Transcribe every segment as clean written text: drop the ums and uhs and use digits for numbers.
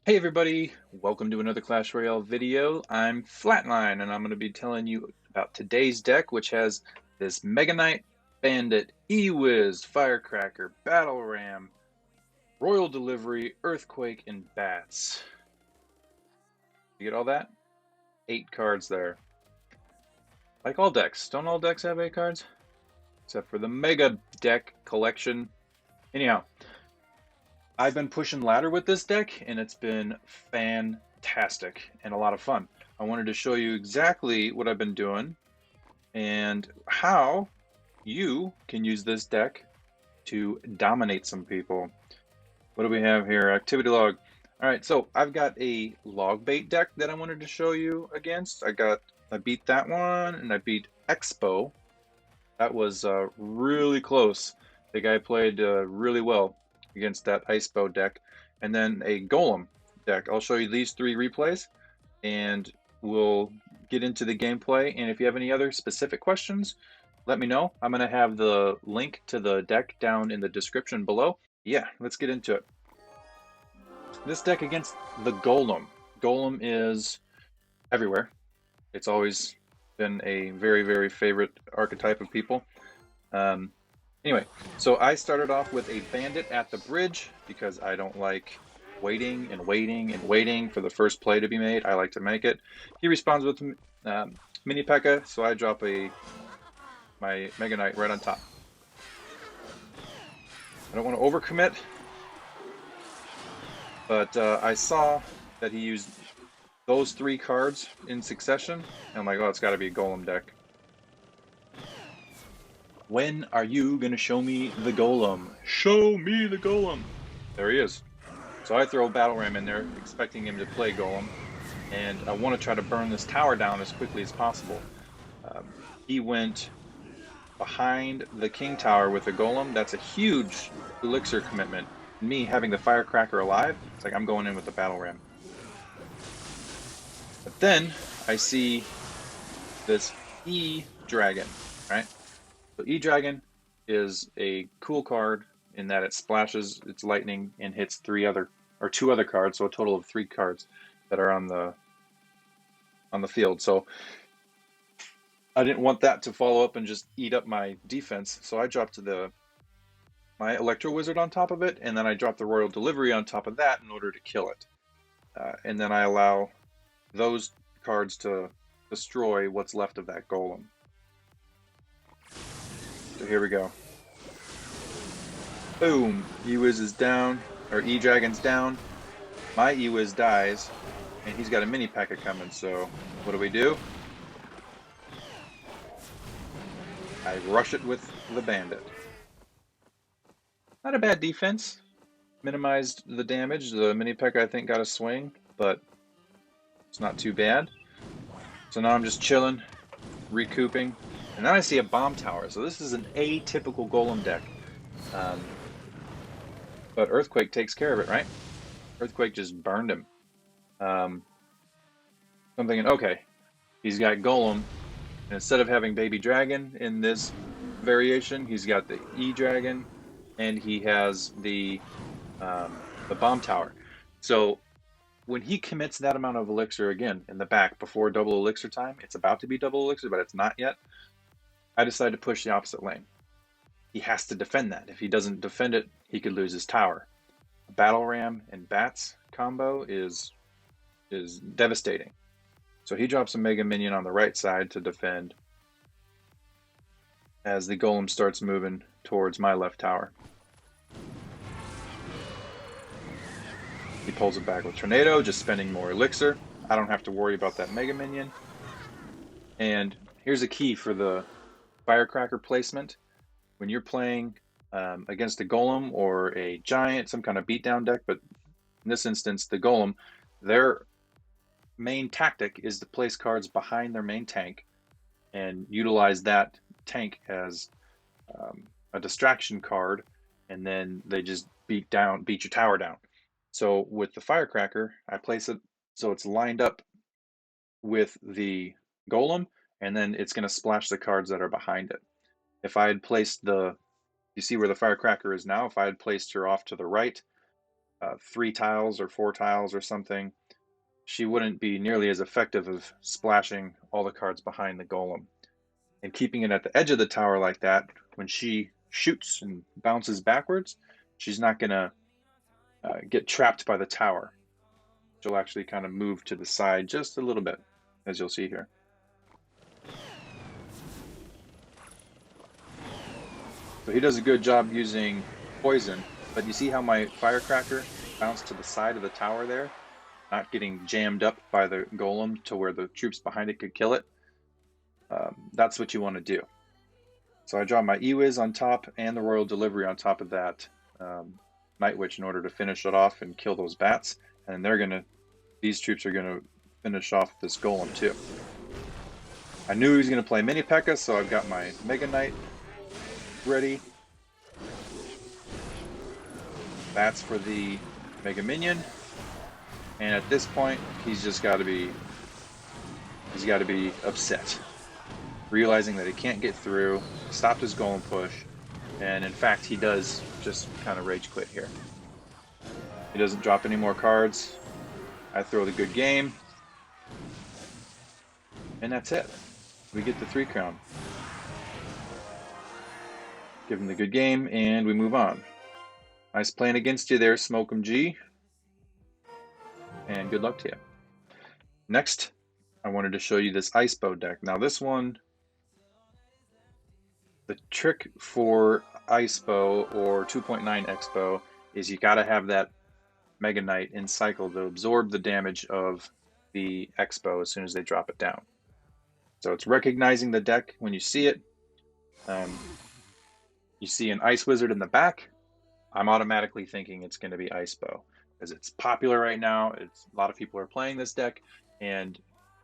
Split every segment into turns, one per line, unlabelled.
Hey everybody, welcome to another Clash Royale video. I'm Flatline and I'm going to be telling you about today's deck, which has this Mega Knight, Bandit, ewiz, Firecracker, Battle Ram, Royal Delivery, Earthquake, and Bats. You get all that? 8 cards there. Like all decks. Don't all decks have 8 cards? Except for the Mega Deck collection. Anyhow, I've been pushing ladder with this deck and it's been fantastic and a lot of fun. I wanted to show you exactly what I've been doing and how you can use this deck to dominate some people. What do we have here? Activity log. All right, so I've got a log bait deck that I wanted to show you against. I beat that one and I beat Icebow. That was really close. The guy played really well against that Icebow deck. And then a Golem deck. I'll show you these 3 replays and we'll get into the gameplay. And if you have any other specific questions, let me know. I'm going to have the link to the deck down in the description below. Yeah, let's get into it. This deck against the Golem. Golem is everywhere. It's always been a very, very favorite archetype of people. Anyway, so I started off with a bandit at the bridge because I don't like waiting and waiting and waiting for the first play to be made. I like to make it. He responds with mini P.E.K.K.A, so I drop my Mega Knight right on top. I don't want to overcommit, but I saw that he used those 3 cards in succession, and I'm like, oh, it's got to be a Golem deck. When are you gonna show me the Golem? Show me the Golem! There he is. So I throw Battle Ram in there, expecting him to play Golem, and I want to try to burn this tower down as quickly as possible. He went behind the King Tower with the Golem. That's a huge elixir commitment. Me having the Firecracker alive, it's like I'm going in with the Battle Ram. But then I see this E-Dragon, right? So E-Dragon is a cool card in that it splashes its lightning and hits 2 other cards, so a total of 3 cards that are on the field. So I didn't want that to follow up and just eat up my defense, so I dropped my Electro Wizard on top of it, and then I dropped the Royal Delivery on top of that in order to kill it. And then I allow those cards to destroy what's left of that Golem. So here we go. Boom! ewiz is down, or E-Dragon's down. My ewiz dies, and he's got a mini P.E.K.K.A coming, so what do? I rush it with the bandit. Not a bad defense. Minimized the damage. The mini P.E.K.K.A I think got a swing, but it's not too bad. So now I'm just chilling, recouping, and then I see a bomb tower. So this is an atypical Golem deck. But Earthquake takes care of it, right? Earthquake just burned him. I'm thinking, okay, he's got Golem, and instead of having Baby Dragon in this variation, he's got the E-Dragon, and he has the bomb tower. So when he commits that amount of elixir again in the back before double elixir time, it's about to be double elixir, but it's not yet. I decide to push the opposite lane. He has to defend that. If he doesn't defend it, he could lose his tower. Battle Ram and Bats combo is devastating. So he drops a Mega Minion on the right side to defend as the Golem starts moving towards my left tower. He pulls it back with Tornado, just spending more elixir. I don't have to worry about that Mega Minion. And here's a key for the Firecracker placement. When you're playing against a Golem or a Giant, some kind of beatdown deck, but in this instance, the Golem, their main tactic is to place cards behind their main tank and utilize that tank as a distraction card, and then they just beat your tower down. So with the Firecracker, I place it so it's lined up with the Golem, and then it's going to splash the cards that are behind it. If I had placed you see where the Firecracker is now, if I had placed her off to the right, 3 tiles or 4 tiles or something, she wouldn't be nearly as effective of splashing all the cards behind the golem. And keeping it at the edge of the tower like that, when she shoots and bounces backwards, she's not going to get trapped by the tower. She'll actually kind of move to the side just a little bit, as you'll see here. So he does a good job using poison, but you see how my firecracker bounced to the side of the tower there, not getting jammed up by the golem to where the troops behind it could kill it. That's what you want to do. So I draw my ewiz on top and the royal delivery on top of that night witch in order to finish it off and kill those bats. And these troops are gonna finish off this golem too. I knew he was gonna play mini P.E.K.K.A, so I've got my Mega Knight ready. Bats for the Mega Minion. And at this point, he's got to be upset, realizing that he can't get through, stopped his golem push, and in fact, he does just kind of rage quit here. He doesn't drop any more cards. I throw the good game, and that's it. We get the 3 crown. Give him the good game, and we move on. Nice playing against you there, Smoke'em G. And good luck to you. Next, I wanted to show you this Icebow deck. Now this one, the trick for Icebow or 2.9 X-Bow is you got to have that Mega Knight in cycle to absorb the damage of the X-Bow as soon as they drop it down. So it's recognizing the deck when you see it. You see an Ice Wizard in the back, I'm automatically thinking it's going to be Icebow because it's popular right now. A lot of people are playing this deck, and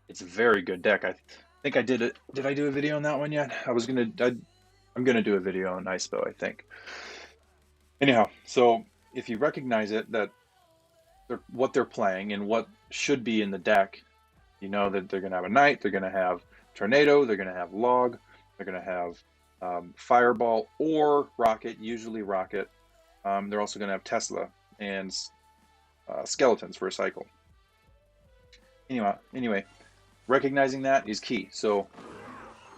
it's a very good deck. I think I did it. Did I do a video on that one yet? I'm gonna do a video on Icebow, I think. Anyhow, so if you recognize it, that what they're playing and what should be in the deck, you know that they're gonna have a knight, they're gonna have tornado, they're gonna have log, they're gonna have fireball or rocket, usually rocket. They're also gonna have Tesla and skeletons for a cycle. Anyway, recognizing that is key. So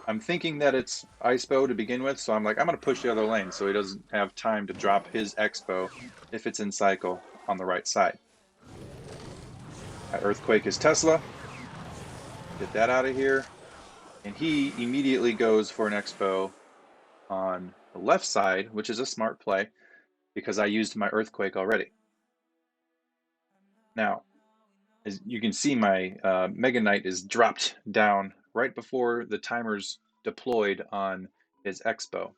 I'm thinking that it's Icebow to begin with, so I'm like, I'm going to push the other lane so he doesn't have time to drop his X-Bow if it's in cycle on the right side. Earthquake is Tesla. Get that out of here. And he immediately goes for an X-Bow on the left side, which is a smart play because I used my Earthquake already. Now, as you can see, my Mega Knight is dropped down right before the timer's deployed on his X-Bow.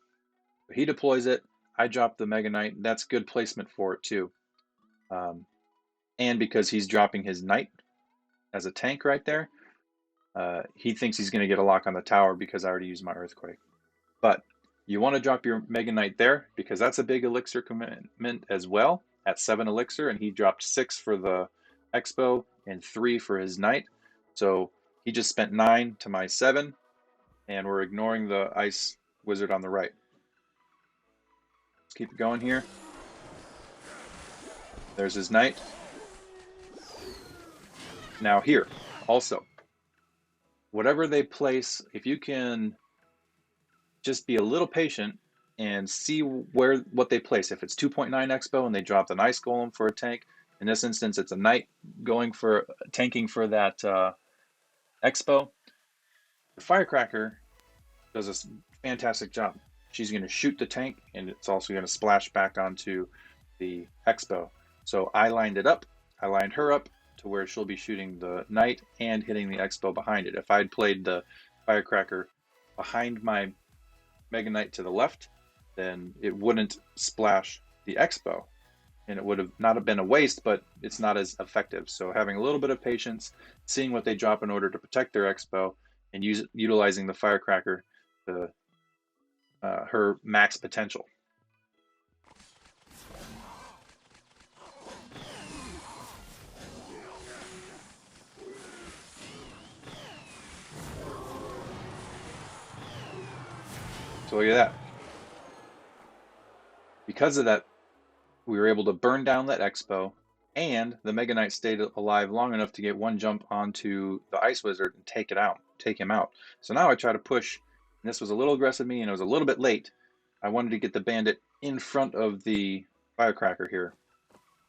He deploys it, I drop the Mega Knight. That's good placement for it too. And because he's dropping his Knight as a tank right there, he thinks he's going to get a lock on the tower because I already used my Earthquake. But you want to drop your Mega Knight there because that's a big elixir commitment as well at 7 elixir, and he dropped 6 for the X-Bow and 3 for his Knight. So he just spent 9 to my 7, and we're ignoring the Ice Wizard on the right. Let's keep it going here. There's his Knight. Now here, also, whatever they place, if you can just be a little patient and see what they place. If it's 2.9 X-Bow and they dropped an Ice Golem for a tank, in this instance it's a Knight going for tanking for that X-Bow. The Firecracker does a fantastic job. She's going to shoot the tank, and it's also going to splash back onto the X-Bow. So I lined it up. I lined her up to where she'll be shooting the Knight and hitting the X-Bow behind it. If I'd played the Firecracker behind my Mega Knight to the left, then it wouldn't splash the X-Bow, and it would have not been a waste, but it's not as effective. So having a little bit of patience, seeing what they drop in order to protect their X-Bow, and utilizing the Firecracker to her max potential. So look at that. Because of that, we were able to burn down that Icebow, and the Mega Knight stayed alive long enough to get one jump onto the Ice Wizard and take him out. So now I try to push, and this was a little aggressive of me, and it was a little bit late. I wanted to get the bandit in front of the firecracker here,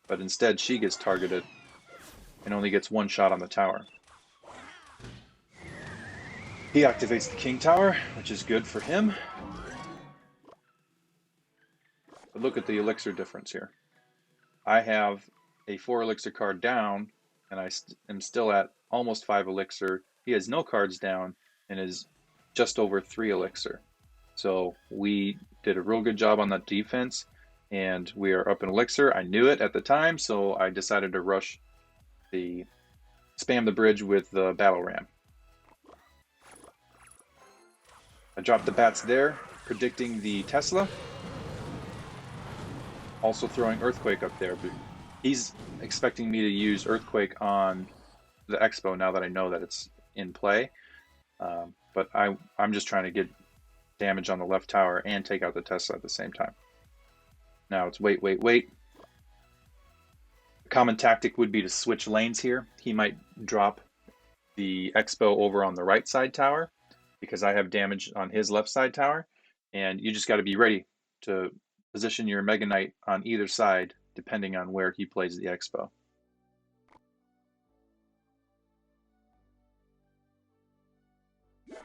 but instead she gets targeted and only gets one shot on the tower. He activates the king tower, which is good for him. But look at the elixir difference here. I have a 4 elixir card down, and I am still at almost 5 elixir. He has no cards down and is just over 3 elixir. So we did a real good job on that defense, and we are up in elixir. I knew it at the time, so I decided to spam the bridge with the battle ram. I dropped the bats there, predicting the Tesla. Also throwing Earthquake up there, but he's expecting me to use Earthquake on the Icebow now that I know that it's in play. But I'm just trying to get damage on the left tower and take out the Tesla at the same time. Now it's wait. A common tactic would be to switch lanes here. He might drop the Icebow over on the right side tower because I have damage on his left side tower, and you just got to be ready to position your Mega Knight on either side depending on where he plays the Icebow.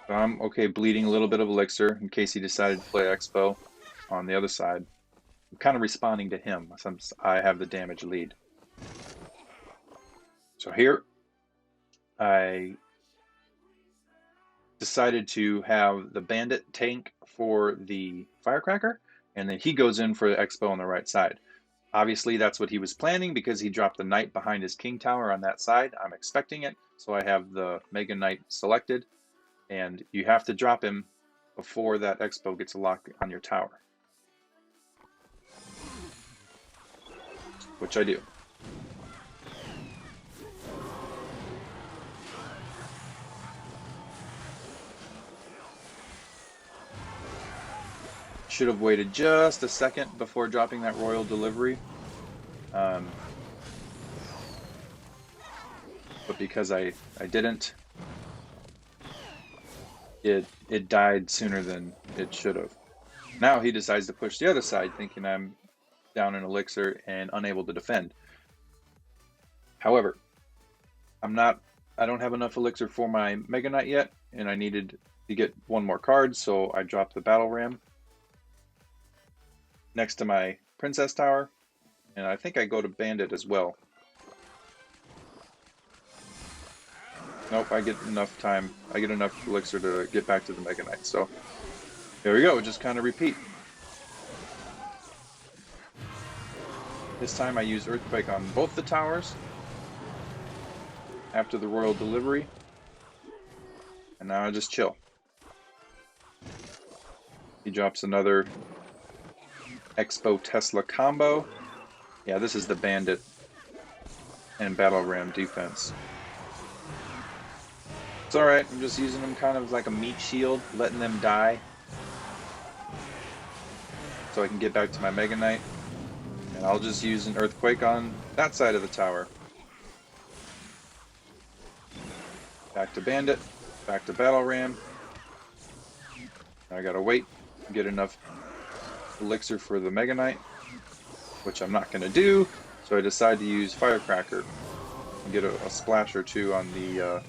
So I'm okay bleeding a little bit of elixir in case he decided to play Icebow on the other side. I'm kind of responding to him since I have the damage lead. So here I decided to have the bandit tank for the firecracker, and then he goes in for the Icebow on the right side. Obviously that's what he was planning because he dropped the knight behind his king tower on that side. I'm expecting it, so I have the Mega Knight selected, and you have to drop him before that Icebow gets a lock on your tower, which I do. Should have waited just a second before dropping that royal delivery, but because I didn't, it died sooner than it should have. Now he decides to push the other side, thinking I'm down in elixir and unable to defend. However, I don't have enough elixir for my Mega Knight yet, and I needed to get one more card, so I dropped the battle ram next to my princess tower, and I think I go to bandit as well. Nope, I get enough time. I get enough elixir to get back to the Mega Knight. So there we go, just kind of repeat. This time I use Earthquake on both the towers after the royal delivery, and now I just chill. He drops another Icebow Tesla combo. Yeah, this is the bandit and battle ram defense. It's alright, I'm just using them kind of like a meat shield, letting them die so I can get back to my Mega Knight. And I'll just use an Earthquake on that side of the tower. Back to bandit, back to battle ram. I gotta wait and get enough elixir for the Mega Knight, which I'm not going to do, so I decide to use Firecracker and get a splash or two on the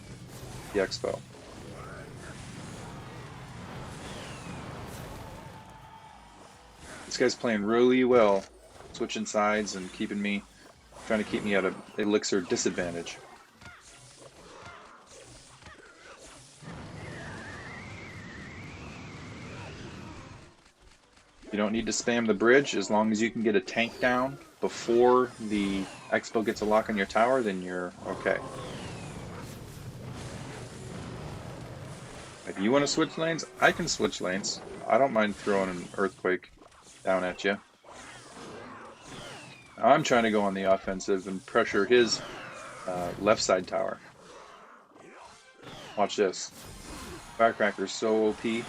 Icebow. This guy's playing really well, switching sides and trying to keep me at an elixir disadvantage. You don't need to spam the bridge. As long as you can get a tank down before the Icebow gets a lock on your tower, then you're okay. If you want to switch lanes, I can switch lanes. I don't mind throwing an Earthquake down at you. I'm trying to go on the offensive and pressure his left side tower. Watch this. Firecracker's so OP.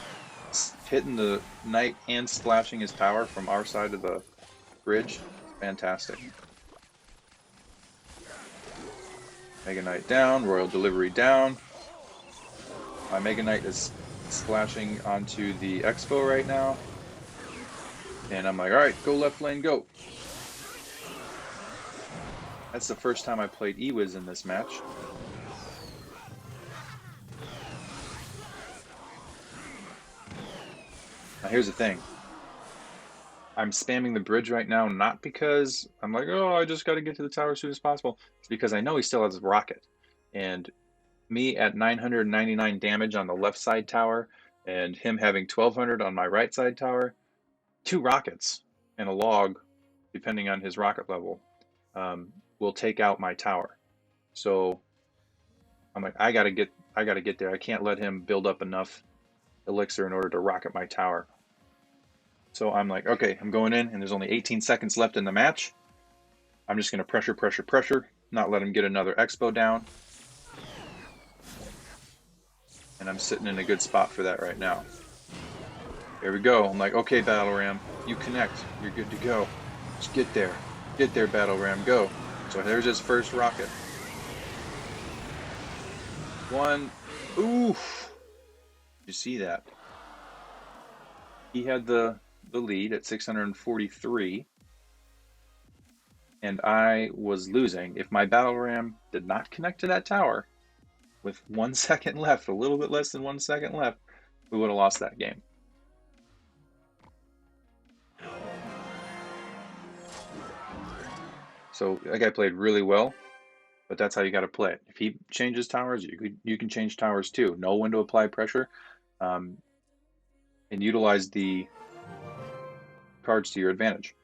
Hitting the knight and splashing his tower from our side of the bridge. Fantastic. Mega Knight down, Royal Delivery down. My Mega Knight is splashing onto the Icebow right now. And I'm like, alright, go left lane, go. That's the first time I played ewiz in this match. Now here's the thing. I'm spamming the bridge right now, not because I'm like, oh, I just got to get to the tower as soon as possible. It's because I know he still has his rocket. And me at 999 damage on the left side tower, and him having 1200 on my right side tower, 2 rockets and a log, depending on his rocket level, will take out my tower. So I'm like, I gotta get there. I can't let him build up enough elixir in order to rocket my tower. So I'm like, okay, I'm going in, and there's only 18 seconds left in the match. I'm just gonna pressure, pressure, pressure, not let him get another Icebow down. And I'm sitting in a good spot for that right now. There we go. I'm like, okay, Battle Ram, you connect. You're good to go. Just get there. Get there, Battle Ram, go. So there's his first rocket. 1. Oof. Did you see that? He had the lead at 643. And I was losing. If my Battle Ram did not connect to that tower, with 1 second left, a little bit less than 1 second left, we would have lost that game. So that guy played really well, but that's how you got to play it. If he changes towers, you can change towers too. Know when to apply pressure, and utilize the cards to your advantage.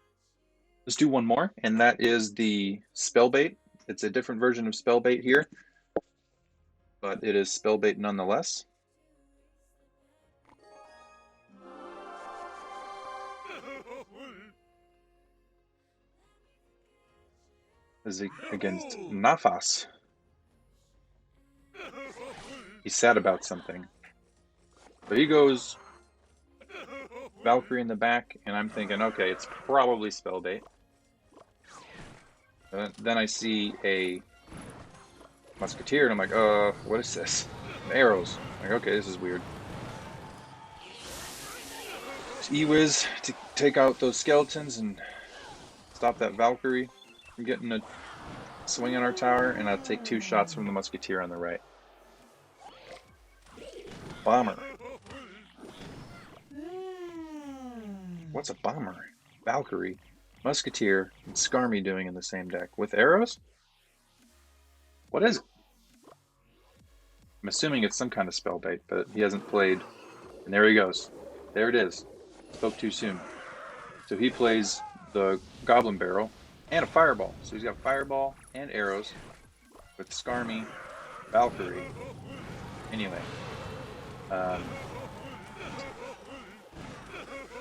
Let's do one more, and that is the spell bait. It's a different version of spell bait here, but it is spell bait nonetheless. This is against Nafas. He's sad about something. So he goes Valkyrie in the back, and I'm thinking, okay, it's probably spell bait. Then I see a musketeer, and I'm like, what is this? Arrows. I'm like, okay, this is weird. It's ewiz to take out those skeletons and stop that Valkyrie from getting a swing on our tower, and I'll take 2 shots from the musketeer on the right. Bomber. What's a bomber? Valkyrie, musketeer, and Skarmy doing in the same deck with arrows? What is it? I'm assuming it's some kind of spell bait, but he hasn't played. And there he goes. There it is. Spoke too soon. So he plays the Goblin Barrel and a Fireball. So he's got Fireball and arrows with Skarmy, Valkyrie. Anyway.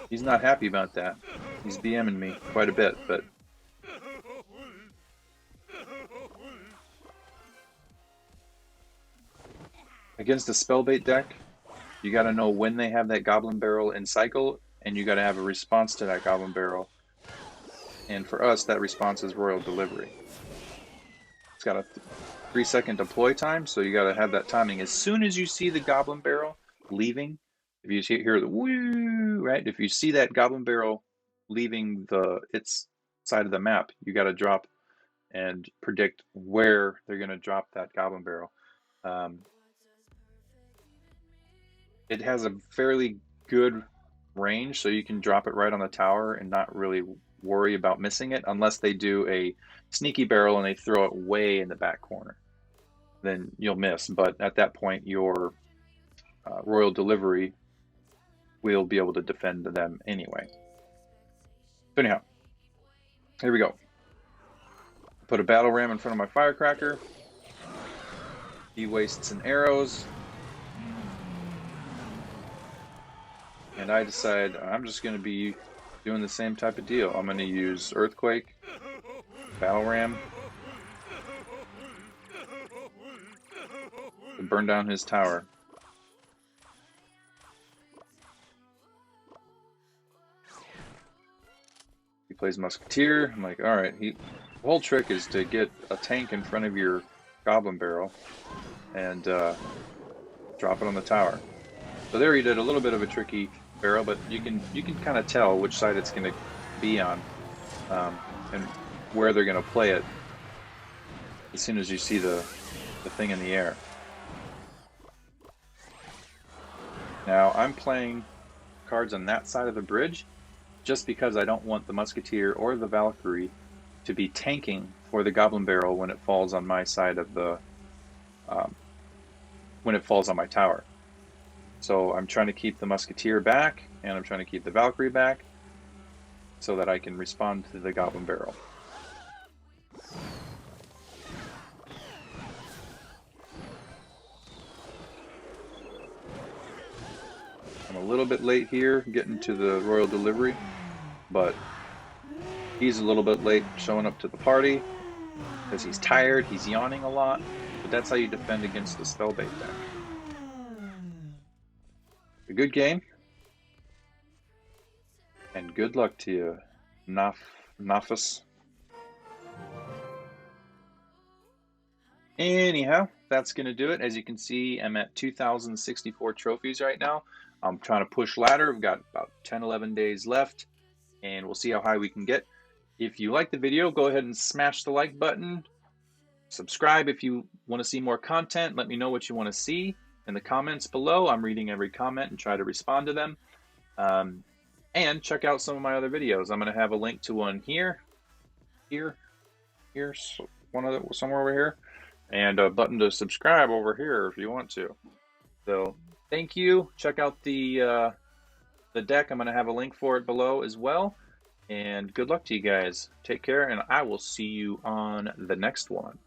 He's not happy about that. He's BMing me quite a bit, but against a spellbait deck, you got to know when they have that Goblin Barrel in cycle, and you got to have a response to that Goblin Barrel. And for us, that response is Royal Delivery. It's got a 3-second deploy time, so you got to have that timing. As soon as you see the Goblin Barrel leaving, if you hear the woo, right? If you see that Goblin Barrel leaving its side of the map, you got to drop and predict where they're going to drop that Goblin Barrel. It has a fairly good range, so you can drop it right on the tower and not really worry about missing it, unless they do a sneaky barrel and they throw it way in the back corner. Then you'll miss, but at that point your Royal Delivery will be able to defend them anyway. So anyhow, here we go. Put a Battle Ram in front of my Firecracker. He wastes some arrows. And I decide I'm just going to be doing the same type of deal. I'm going to use Earthquake, Battle Ram, to burn down his tower. plays Musketeer. I'm like, all right. The whole trick is to get a tank in front of your Goblin Barrel and drop it on the tower. So there he did a little bit of a tricky barrel, but you can kind of tell which side it's going to be on and where they're going to play it as soon as you see the thing in the air. Now I'm playing cards on that side of the bridge just because I don't want the Musketeer or the Valkyrie to be tanking for the Goblin Barrel when it falls on my side of the when it falls on my tower. So I'm trying to keep the Musketeer back and I'm trying to keep the Valkyrie back so that I can respond to the Goblin Barrel. I'm a little bit late here getting to the Royal delivery, but he's a little bit late showing up to the party because he's tired, he's yawning a lot, but that's how you defend against the Spellbait deck. A good game, and good luck to you, Nafis. Anyhow, that's going to do it. As you can see, I'm at 2,064 trophies right now. I'm trying to push ladder. We've got about 10-11 days left, and we'll see how high we can get. If you like the video, go ahead and smash the like button. Subscribe if you want to see more content. Let me know what you want to see in the comments below. I'm reading every comment and try to respond to them. And check out some of my other videos. I'm going to have a link to one here, somewhere over here, and a button to subscribe over here if you want to. So thank you. Check out the deck. I'm going to have a link for it below as well. And good luck to you guys. Take care, and I will see you on the next one.